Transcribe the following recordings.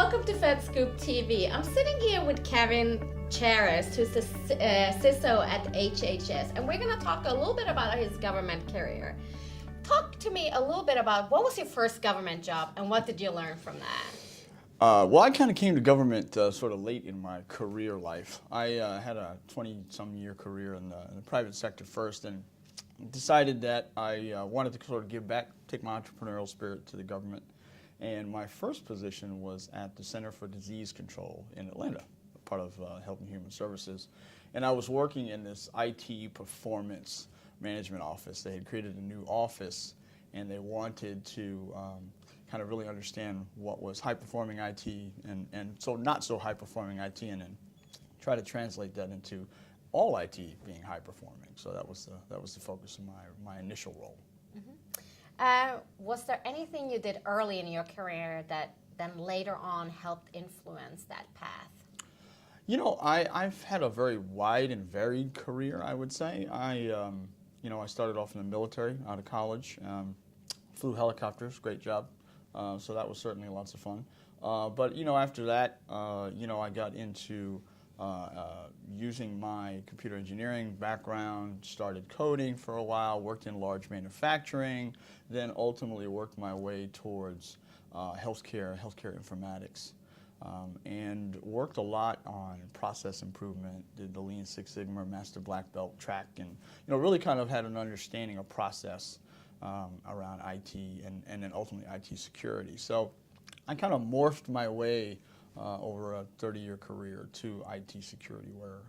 welcome to FedScoop TV. I'm sitting here with Kevin Charest, who's the CISO at HHS, and we're going to talk a little bit about his government career. Talk to me a little bit about what was your first government job and what did you learn from that? Well, I kind of came to government sort of late in my career life. I had a 20-some year career in the private sector first, and decided that I wanted to sort of give back, take my entrepreneurial spirit to the government. And my first position was at the Center for Disease Control in Atlanta, part of Health and Human Services. And I was working in this IT performance management office. They had created a new office, and they wanted to kind of really understand what was high-performing IT and so not so high-performing IT, and then try to translate that into all IT being high-performing. So that was the focus of my initial role. Mm-hmm. Was there anything you did early in your career that then later on helped influence that path? You know, I've had a very wide and varied career, I would say. I started off in the military out of college, flew helicopters, great job. So that was certainly lots of fun. But, after that, I got into using my computer engineering background, started coding for a while, worked in large manufacturing, then ultimately worked my way towards healthcare informatics, and worked a lot on process improvement, did the Lean Six Sigma Master Black Belt track, and really kind of had an understanding of process around IT and then ultimately IT security. So I kind of morphed my way over a 30-year career to IT security, where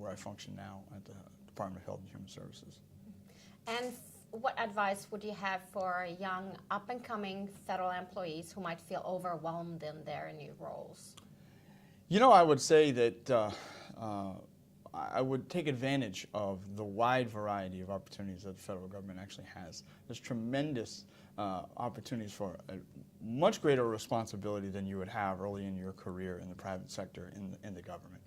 I function now at the Department of Health and Human Services. And what advice would you have for young, up-and-coming federal employees who might feel overwhelmed in their new roles? I would say that I would take advantage of the wide variety of opportunities that the federal government actually has. There's tremendous opportunities for a much greater responsibility than you would have early in your career in the private sector in the government.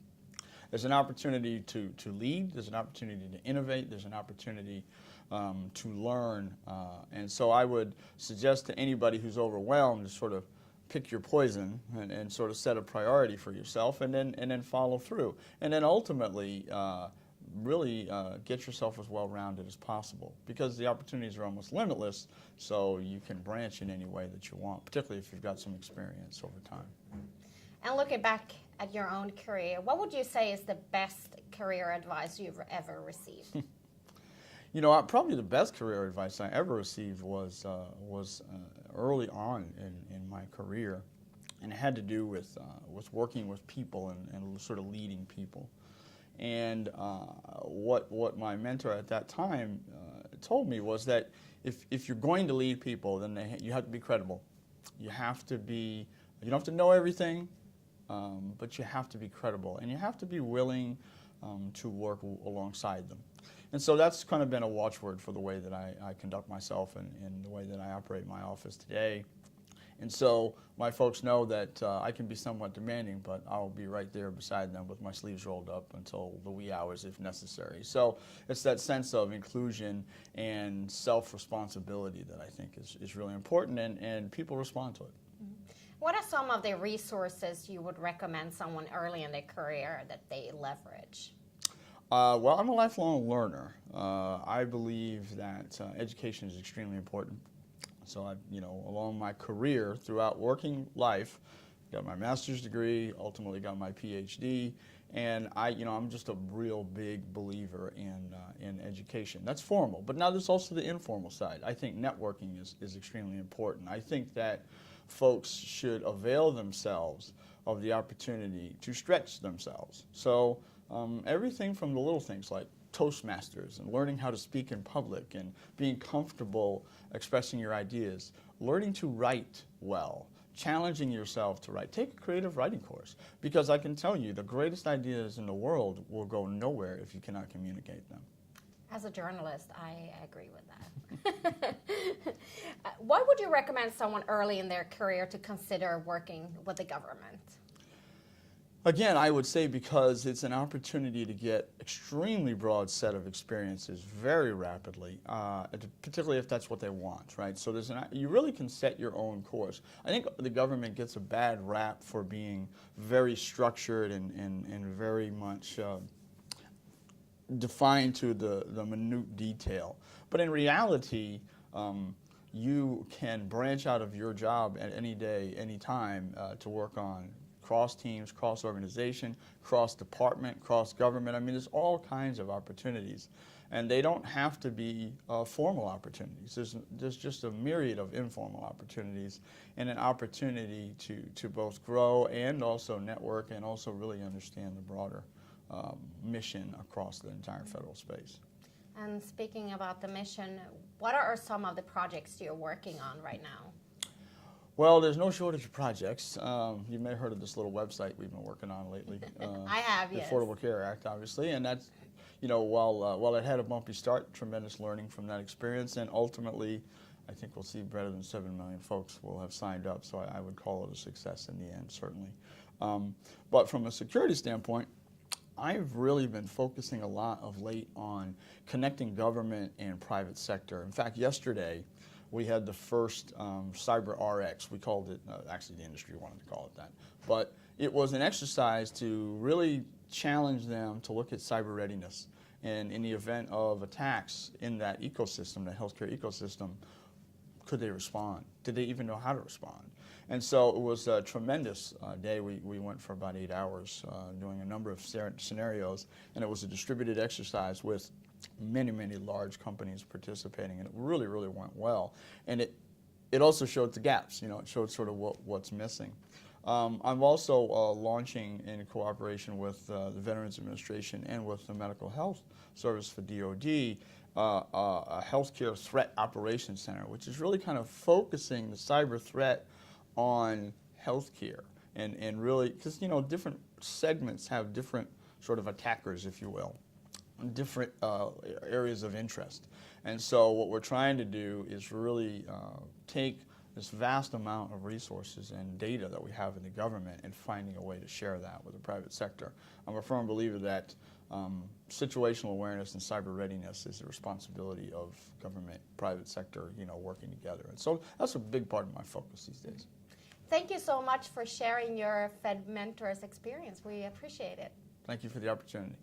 There's an opportunity to lead, there's an opportunity to innovate, there's an opportunity to learn, and so I would suggest to anybody who's overwhelmed to sort of pick your poison and sort of set a priority for yourself, and then follow through, and then ultimately really get yourself as well-rounded as possible, because the opportunities are almost limitless, so you can branch in any way that you want, particularly if you've got some experience over time. And looking back at your own career, what would you say is the best career advice you've ever received? Probably the best career advice I ever received was early on in my career, and it had to do with working with people and sort of leading people. And what my mentor at that time told me was that if you're going to lead people, then you have to be credible. You don't have to know everything, but you have to be credible, and you have to be willing to work alongside them. And so that's kind of been a watchword for the way that I conduct myself and the way that I operate my office today. And so my folks know that I can be somewhat demanding, but I'll be right there beside them with my sleeves rolled up until the wee hours if necessary. So it's that sense of inclusion and self-responsibility that I think is really important, and people respond to it. Mm-hmm. What are some of the resources you would recommend someone early in their career that they leverage? Well, I'm a lifelong learner. I believe that education is extremely important. So along my career, throughout working life, got my master's degree, ultimately got my PhD, and I'm just a real big believer in education. That's formal, but now there's also the informal side. I think networking is extremely important. I think that folks should avail themselves of the opportunity to stretch themselves. So everything from the little things like Toastmasters and learning how to speak in public and being comfortable expressing your ideas, learning to write well, challenging yourself to write. Take a creative writing course, because I can tell you the greatest ideas in the world will go nowhere if you cannot communicate them. As a journalist, I agree with that. What would you recommend someone early in their career to consider working with the government? Again, I would say because it's an opportunity to get extremely broad set of experiences very rapidly, particularly if that's what they want, right? So you really can set your own course. I think the government gets a bad rap for being very structured and very much defined to the minute detail. But in reality, you can branch out of your job at any day, any time to work on cross teams, cross organization, cross department, cross government. I mean, there's all kinds of opportunities. And they don't have to be formal opportunities. There's just a myriad of informal opportunities and an opportunity to both grow and also network and also really understand the broader mission across the entire federal space. And speaking about the mission, what are some of the projects you're working on right now? Well, there's no shortage of projects. You may have heard of this little website we've been working on lately. I have, yes. The Affordable Care Act, obviously, and that's, while it had a bumpy start, tremendous learning from that experience, and ultimately, I think we'll see better than 7 million folks will have signed up, so I would call it a success in the end, certainly. But from a security standpoint, I've really been focusing a lot of late on connecting government and private sector. In fact, yesterday, we had the first Cyber RX. We called it, actually the industry wanted to call it that. But it was an exercise to really challenge them to look at cyber readiness. And in the event of attacks in that ecosystem, the healthcare ecosystem, could they respond? Did they even know how to respond? And so it was a tremendous day. We went for about 8 hours doing a number of scenarios, and it was a distributed exercise with many, many large companies participating, and it really, really went well. And it also showed the gaps, it showed sort of what's missing. I'm also launching in cooperation with the Veterans Administration and with the Medical Health Service for DOD, a healthcare threat operations center, which is really kind of focusing the cyber threat on healthcare and really, because different segments have different sort of attackers, if you will, different areas of interest. And so what we're trying to do is really take this vast amount of resources and data that we have in the government and finding a way to share that with the private sector. I'm a firm believer that situational awareness and cyber readiness is the responsibility of government, private sector, working together. And so that's a big part of my focus these days. Thank you so much for sharing your FedMentor's experience. We appreciate it. Thank you for the opportunity.